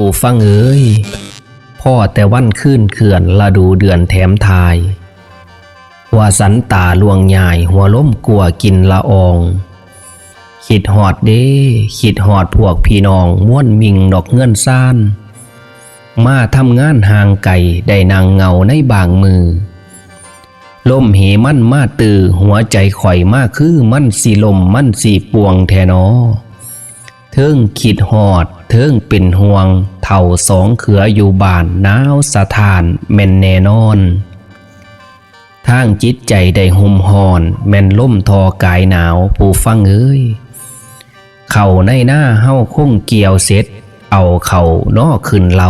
ผู้ฟังเอ๋ยพ่อแต่วันขึ้นเขื่อนละดูเดือนแถมทายว่าสันตาลวงใหญ่หัวล้มกลัวกินละอองคิดหอดเด้คิดหอดพวกพี่น้องม้วนมิงดอกเงื่อนซ่านมาทำงานห่างไก่ได้นางเงาในบางมือล่มเหมั่นมาตือหัวใจข่อยมาคือมั่นสีลมมั่นสีปวงแทนอเทิงคิดหอดเทิงเป็นห่วงเท่าสองเขืออยู่บ้านหนาวสะท้านแม่นแน่นอนทางจิตใจได้ห่มหอนแม่นล่มทอกายหนาวผู้ฟังเอ้ยเข่าในหน้าเฮาคงเกี่ยวเสร็จเอาเข่านอขึ้นเรา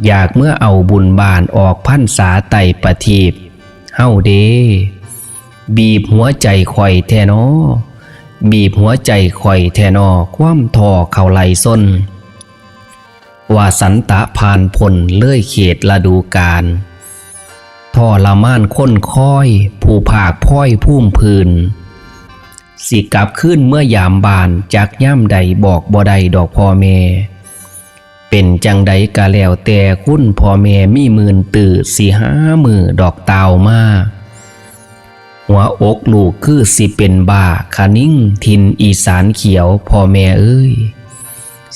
อยากเมื่อเอาบุญบานออกพรรษาไต่ประทีปเฮาเดบีบหัวใจข่อยแทนอบีบหัวใจข่อยแทนอคว่ำทอเข่าไหลส้นว่าสันตะผ่านพ้นเลื่อยเขตฤดูกาลทอละม่านค้นค้อยผู้ภาคพ้อยพุ่มพื้นสิกลับขึ้นเมื่อยามบานจากย่ำใดบอกบ่ใดดอกพ่อแม่เป็นจังใดกะแล้วแต่คุณพ่อแม่มีมื่นตื่สิหามือดอกเตามาหัวอกลูกคือสิเป็นบ้าขานิ่งทินอีสานเขียวพ่อแม่เอ้ย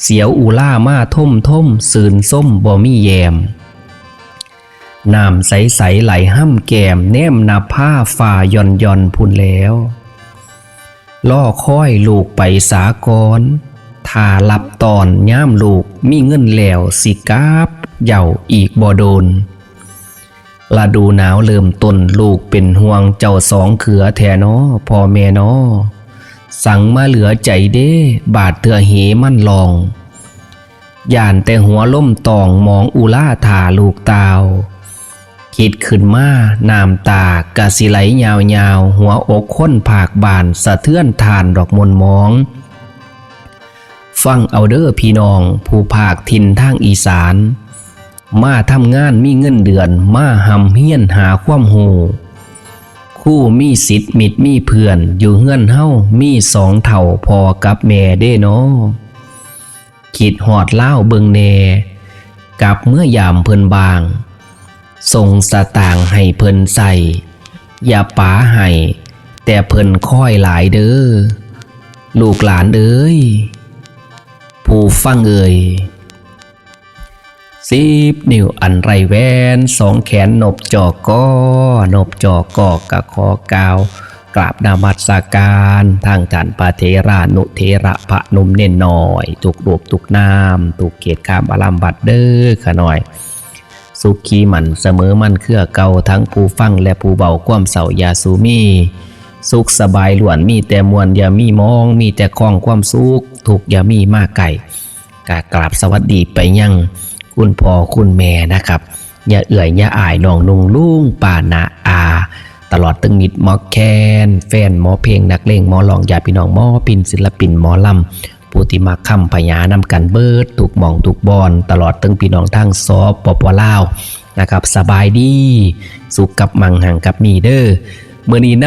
เสียวอูล่ามาท่มสื่นส้มบ่มีแยมน้ำใสๆไหลห้ำแก้มแนมนาผ้าฝ่าย่อนพุ่นแล้วล่อค้อยลูกไปสากรถ้าหลับตอนย่ามลูกมีเงินแล้วสิกาบเหย่าอีกบ่โดนฤดูหนาวเริ่มต้นลูกเป็นห่วงเจ้าสองเขือแทนอพ่อแม่นอสั่งมาเหลือใจเด้บาดเถื่อเหมั่นลองย่านแต่หัวล่มตองมองอุล่าถาลูกตาวคิดขึ้นมาน้ำตากะสิไหลยาวหัวอกค้นผากบานสะเทือนทานดอกมนมองฟังเอาเด้อพี่น้องผู้ภาคถิ่นทางอีสานมาทำงานมีเงินเดือนมาหำเฮียนหาความหูคู่มีสิทธิ์มิตรมีเพื่อนอยู่เฮือนเฮามีสองเท่าพอกับแม่เด้เนาะคิดหอดเล่าเบิงแน่กับเมื่อยามเพิ่นบางส่งสตางค์ให้เพิ่นใส่อย่าป๋าให้แต่เพิ่นค่อยหลายเด้อลูกหลานเอ้ยผู้ฟังเอ่ย10 นิ้วอันไรแวน2 แขนนบจอกอนบจอกอกะคอกาวกราบนามัสการทางท่านพระเถรานุเถระพระนุ่มเน่นหน่อยตุกรูปตุกน้ำตุกเกตข้ามอลัมบัดเด้อขะหน่อยสุขีมันเสมอมันเครือเก่าทั้งผู้ฟังและผู้เบาความเศร้ายาสูมีสุขสบายล้วนมีแต่มวลอย่ามีมองมีแต่คล้องความสุขถูกอย่ามีมากไก่กราบสวัสดีไปยังคุณพ่อคุณแม่นะครับอย่าเอื่อยอย่าอายน้องนุ่งลุงป่านาอาตลอดตึงมิดหมอแคนแฟนหมอเพลงนักเลงหมอลองญาติพี่น้องหมอปินศิลปินหมอลำผู้ที่มาค้ำพญานำกันเบิดถูกหม่องถูกบอลตลอดตึงพี่น้องทั้งสปปลาวนะครับสบายดีสุขกับมังหังกับมีเด้อเมื่อนี้น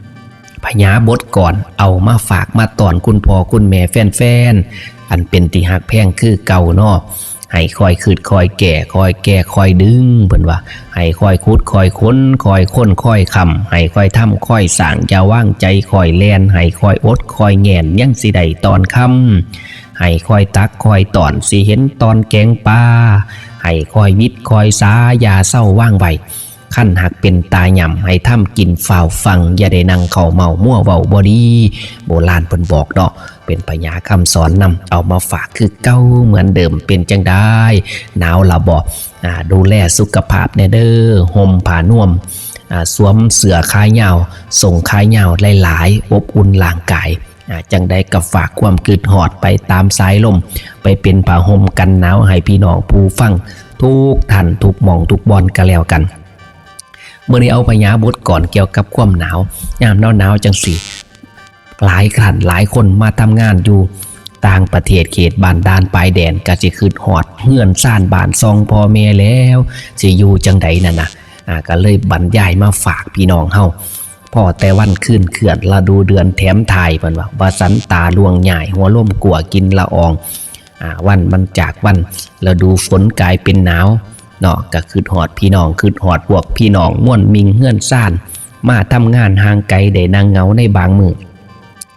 ำพญาบทก่อนเอามาฝากมาตอนคุณพ่อคุณแม่แฟนอันเป็นที่หักแพงคือเก่าเนาะให้คอยคืดคอยแก่คอยแก่คอยดึงเพิ่นว่าให้คอยคุดคอยค้นคอยค้นคอยคำให้คอยทำคอยสร้างอย่าว่างใจคอยแลนให้คอยอดคอยแงนยังสิได้ตอนคำให้คอยตักคอยตอนสิเห็นตอนแกงปลาให้คอยวิดคอยสาอย่าเศร้าว่างไว้ขั้นหักเป็นตาหย่ำให้ทำกินฝ่าวฟังอย่าได้นั่งเข่าเมามั่วเว้าบอดีโบราณเพิ่นบอกเนาะเป็นปัญญาคำสอนนำเอามาฝากคือเก้าเหมือนเดิมเป็นจังได้หนาวละบอกดูแลสุขภาพแน่เด้อห่มผ้านุ่มสวมเสื้อคายยาวส่งคายยาวหลายๆอบอุ่นร่างกายจังได้กับฝากความกึดหอดไปตามสายลมไปเป็นผ้าห่มกันหนาวให้พี่น้องผู้ฟังทุกท่านทุกหม่องทุกบอนกันแล้วกันเมื่อนี้เอาพญาบทก่อนเกี่ยวกับความหนาวยามหนาวจังสิหลายครั้งหลายคนมาทำงานอยู่ต่างประเทศเขตบ้านด่านปลายแดนก็สิขึ้นหอดเฮือนซ่านบ้านซองพ่อแม่แล้วสิอยู่จังใดนั่นน่ะก็เลยบรรยายมาฝากพี่น้องเฮาพ่อแต่วันขึ้นเขื่อนฤดูเดือนแถมทายเพิ่นว่าสันตาลวงใหญ่หัวล่มกลัวกินละออง วันมันจากวันแล้วดูฝนกลายเป็นหนาวเนาะก็คือหอดพี่น้องคือหอดพวกพี่น้องม่วนมิงเฮือนซ่านมาทำงานห่างไกลได้นางเหงาในบางมือ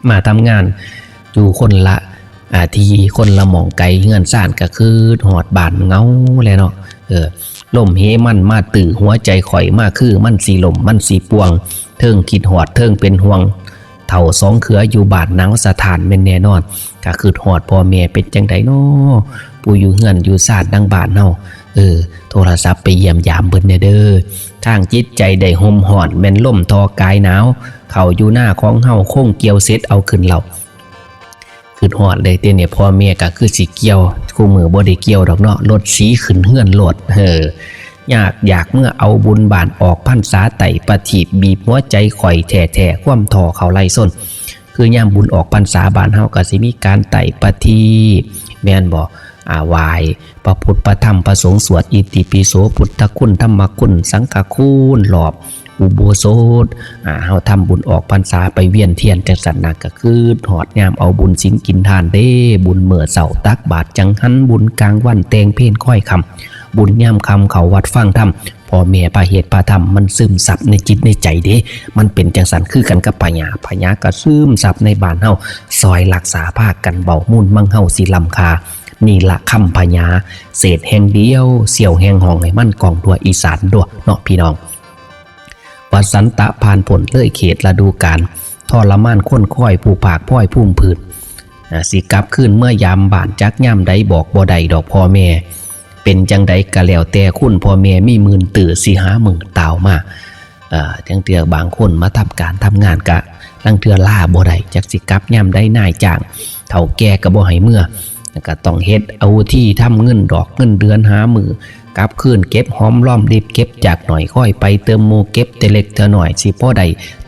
มาทำงานอยู่คนละทีคนละหม่องไกลเฮือนซ่านก็คือหอดบ้านเหงาเลยเนาะลมเฮมันมาตื่หัวใจข่อยมาคือมันสีลมมันสีปวงเทิงคิดหอดเทิงเป็นห่วงเท่าสองเขืออยู่บาดหนังสถานเป็นแน่นอนก็คือหอดพ่อแม่เป็นจังไดน้อปู่อยู่เฮือนอยู่ศาสตร์ดังบาดเฮาโทรศัพท์ไปเยี่ยมยามเบิ่นเด้อทางจิตใจได้ห่มห่อนแม่นล่มทอกายหนาวเขาอยู่หน้าของเฮาคงเกี่ยวเสร็จเอาขึ้นเราคือหอดเลยเนี่ยพ่อแม่ก็คือสิเกี่ยวคู่มือบ่ได้เกี่ยวดอกเนาะรถสีขึ้นเฮือนรถอยากเมื่อเอาบุญบานออกพรรษาไต่ประทีปบีบหัวใจข่อยแท้ๆคว่ำท่อเขาไล่ส้นคือย่ามบุญออกพรรษาบานเฮาก็สิมีการไต่ประทีปแม่นบ่วายพระพุทธพระธรรมพระสงฆ์สวดอิติปิโสพุทธคุณธรรมคุณสังฆคุณหลอบอุโบสถเฮาทำบุญออกพรรษาไปเวียนเทียนจังสันนักก็คือหอดยามเอาบุญสิงกินทานเด้บุญเมื่อเสาตักบาทจังหันบุญกลางวันแตงเพลค่อยคำบุญย่ำคำเขาวัดฟังธรรมพ่อแม่พาเหตุพาธรรมมันซึมซับในจิตในใจเด้มันเป็นจังสันคือกันกับพญาก็ซึมซับในบ้านเฮาซอยรักษาภาคกันเบามุ่นมั่งเฮาสิลำคานี่ละคำพญาเศษแห่งเดียวเสี่ยวแห่งห้องให้มันกองตัวอีสานด้วยเนาะพี่น้องวัดสันตะผ่านผลเลยเขตฤดูกาลทรมานค้นค่อยผู้ผากพ้อยพุ่มผืนสิกลับขึ้นเมื่อยามบ้านจักย่ำใดบอกบ่ใดดอกพ่อแม่เป็นจังใดกะแล้วแต่คุณพ่อแม่มีหมื่นตื่นสิหาหมื่นตาวมาจังเตือบางคนมาทำการทำงานกะลังเตือล่าบ่ใดจักสิกลับย่ำใดนายจ้างเฒ่าแก่ก็บ่ให้เมื่อก็ต้องเฮ็ดเอาที่ทำเงินดอกเงินเดือนหามือกลับคืนเก็บหอมล้อมริบเก็บจากหน่อยค่อยไปเติมโมเก็บแต่เล็กเท่าหน่อยสิพ่อใด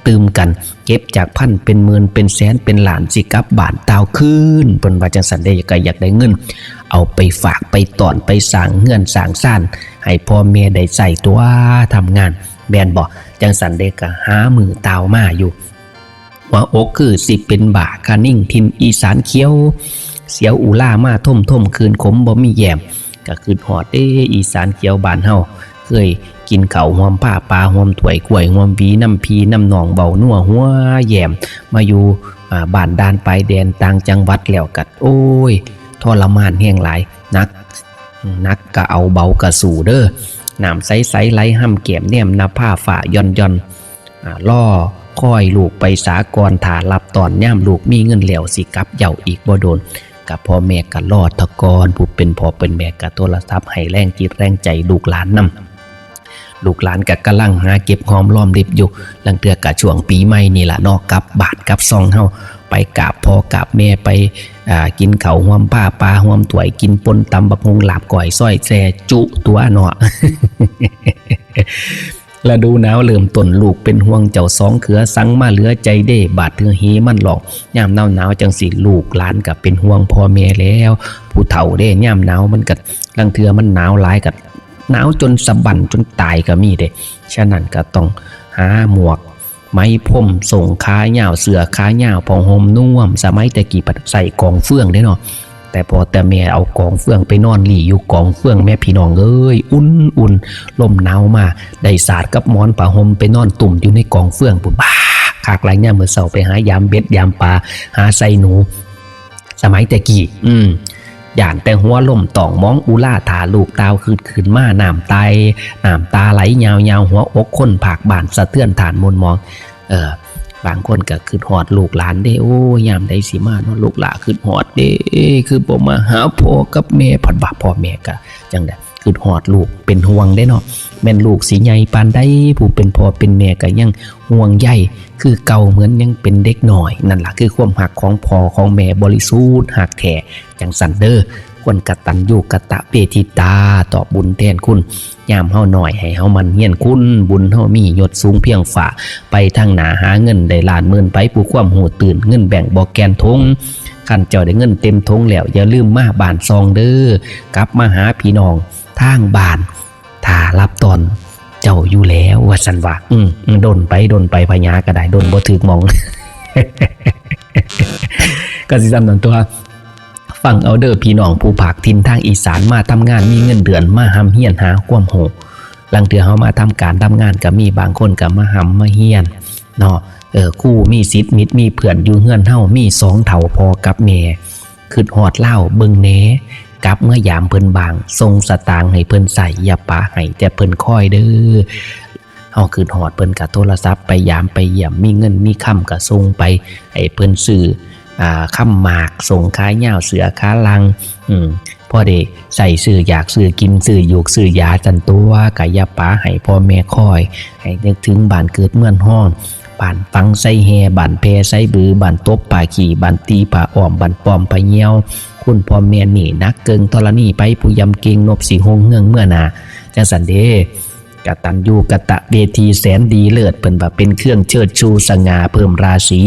ตืมกันเก็บจากพันเป็นหมื่นเป็นแสนเป็นล้านสิกลับบ้านตาวคืนเพิ่นว่าจังซั่นได้ก็อยากได้เงินเอาไปฝากไปตอนไปสร้างเฮือนสร้างซ่านให้พ่อแม่ได้ใส่ตัวทำงานแม่นบ่จังซั่นได้ก็หามือตาวมาอยู่หัวอกคือสิเป็นบ่าคานิ่งทินอีสานเขียวเสียวอูล่ามาท่มคืนขมบ่มีแยมก็คือหอดอีสานเขียวบ้านเฮาเคยกินข้าวหอมผ้าปลาหอมถ้วยกล้วยหอมวีน้ำพีน้ำหนองเบานัวหัวแยมมาอยู่บ้านด่านปลายแดนต่างจังหวัดแล้วกัดโอ้ยทรมานแห้งหลายนักก็เอาเบากะสู่เด้อน้ำใสๆไหลห้ำแก้มแนมหน้าผ้าฝ่าย่อนล่อค่อยลูกไปสากรถารับตอนย่ำลูกมีเงินเหลวสิกลับเหย่าอีกบ่โดนกับพ่อแม่ก็รอดตะกอนผู้เป็นพ่อเป็นแม่ก็โทรศัพท์ให้แรงจิตแรงใจลูกหลานนำลูกหลานก็กำลังหาเก็บหอมรอมริบอยู่ลังเทื่อกะช่วงปีใหม่นี่ล่ะเนาะกับบาทกับซองเฮาไปกราบพ่อกราบแม่ไปกินข้าวหอมผ้าปลาหอมถ้วยกินปนตำบักฮงลาบก้อยซ้อยแซ่จุตัวเนาะ ฤดูหนาวเริ่มต้นลูกเป็นห่วงเจ้าสองเขือสังมาเหลือใจเด้บาดเถือเฮมันหลอกย่ามหนาวจังสิลูกหลานกับเป็นห่วงพ่อแม่แล้วผู้เฒ่าเด้ย่ามหนาวมันกัดลังเถือมันหนาวหลายกัดหนาวจนสะบั่นจนตายก็มีเด้ฉะนั้นก็ต้องหาหมวกไม้พรมส่งขาเหย่าเสือขาเหย่าพองห่มนุ่มสมัยตะกี้ใส่กองเฟื่องได้เนาะแต่พอแต่แม่เอากองเฟื่องไปนอนหลี่อยู่กองเฟื่องแม่พี่น้องเอ้ยอุ่นลมหนาวมาได้สาดกับหมอนผ้าห่มไปนอนตุ่มอยู่ในกองเฟื่องปุ๊บบ้าขากไรเนี่ยเมื่อเช้าไปหายามเบ็ดยามปลาหาไส้หนูสมัยตะกี้ย่านแต่หัวล่มต่องมองอุล่าถาลูกตาวคืนมาน้ำตาไหลยาวหัวอกคนผากบานสะเทือนฐานมนมองบางคนก็คือหอดลูกหลานเด้โอ้ยามได้สิมาเนาะลูกหลานคือหอดเด้คือบ่มาหาพ่อกับแม่ผัดบ่พ่อแม่ก็จังได๋คือหอดลูกเป็นห่วงได้เนาะแม่นลูกสิใหญ่ปานใดผู้เป็นพ่อเป็นแม่ก็ยังห่วงใยคือเก่าเหมือนยังเป็นเด็กน้อยนั่นล่ะคือความหักของพ่อของแม่บริสุทธิ์หักแท้จังซั่นเด้อคนกตัญญูกตเวทิตาตอบบุญแทนคุณยามเฮาหน่อยให้เฮามันเฮียนคุณบุญเฮามียศสูงเพียงฝ่าไปทางหน้าหาเงินได้ล้านหมื่นไปผู้ความหูตื่นเงินแบ่งบ่แกนทงคันเจ้าได้เงินเต็มทงแล้วอย่าลืมมาบ้านซองเด้อกลับมาหาพี่น้องทางบ้านถ้ารับตอนเจ้าอยู่แล้วว่าซั่นว่าดนไปพญาก็ได้ดนบ่ถึกมอง ก็สิซ้ำนั่นตัวฝ ฟังเอาเด้อพี่น้องผู้ภาคถิ่นทางอีสานมาทำงานมีเงินเดือนมาหำเฮียนหาความโหลังเทื่อเฮามาทำการทำงานก็มีบางคนก็มาหำมาเฮียนเนาะคู่มีศิษย์มิตรมีเพื่อนอยู่เฮือนเฮามี2เฒ่าพ่อกับแม่คิดฮอดเล่าเบิ่งแหน่กลับเมื่อยามเพิ่นบางส่งสตางค์ให้เพิ่นใส่อย่าปาให้แต่เพิ่นคอยเด้อเฮาคิดฮอดเพิ่นก็โทรศัพท์ไปยามไปเยี่ยมมีเงินมีค่ำก็ส่งไปให้เพิ่นซื้อค่ำหมากส่งค้าเหย้าเสือค้าลังพ่อเด็กใส่ซื้ออยากซื้อกินซื้ออยู่ซื้อยาจันตัวกะอย่าปาให้พ่อแม่คอยให้นึกถึงบ้านเกิดเมืองฮ้อนบ้านฟังไส้แฮบ้านแพไส้บือบ้านตบป่าขี่บ้านตีป่าอ้อมบ้านป้อมปะเหี่ยวคุณพ่อแม่นี่นักเกิงธรณีไปผู้ยำเก่งนบสิหงเฮืองเมื่อนาจังสันเดกตัญญูกตเวทีแสนดีเลิศเพิ่นว่าเป็นเครื่องเชิดชูสง่าเพิ่มราศี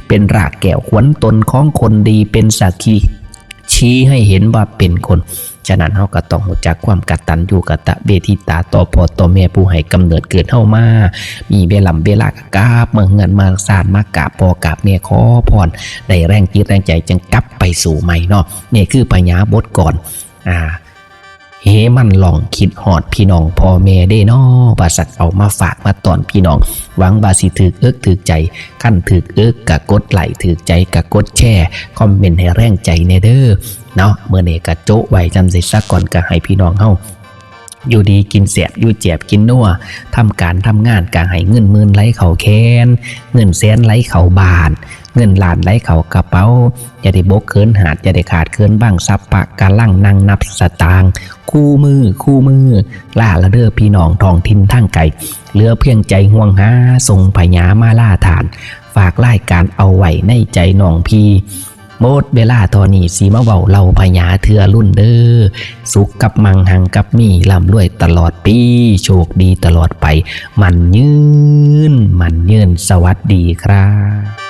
เป็นรากแก้วขวัญตนของคนดีเป็นสักขีชี้ให้เห็นว่าเป็นคนฉะนั้นเฮาก็ต้องรู้จักความกตัญญูกตเวทีตาต่อพ่อต่อแม่ผู้ให้กำเนิดเกิดเฮามามีเวลากะกราบเมืองเงินมาสร้างมากราบพ่อกราบแม่ขอพรได้แรงจิตแรงใจจึงกลับไปสู่ใหม่เนาะนี่คือปัญญาบทก่อนเฮมันลองคิดหอดพี่น้องพ่อแม่ได้น้อบาสักเอามาฝากมาตอนพี่น้องหวังบาสิถึกถึกใจขั้นถึกกะกดไลค์ถึกใจกะกดแชร์คอมเมนต์ให้แรงใจในเด้อเนาะเมื่อเนกะโจ๊ไว้จำเสร็จซะก่อนกะให้พี่น้องเฮาอยู่ดีกินแสบอยู่เจ็บกินนัวทำการทำงานกะให้เงินหมื่นไหลเข่าแค้นเงินแสนไหลเข่าบานเงินล้านไหลเข่ากระเป๋าอย่าได้บกเคินหาดอย่าได้ขาดเคินบ้างซับปะกะลั่งนั่งนับสตางค์คู่มือล่าละเด้อพี่น้องท้องถิ่นทางไกลเหลือเพียงใจห่วงหาส่งพญามาล่าฐานฝากรายการเอาไว้ในใจน้องพี่โมดเวลาตอนนี้สีมาเว้าเล่าพญาเถื่อรุ่นเด้อสุขกับมังหังกับมีร่ำรวยตลอดปีโชคดีตลอดไปมันยืนสวัสดีครับ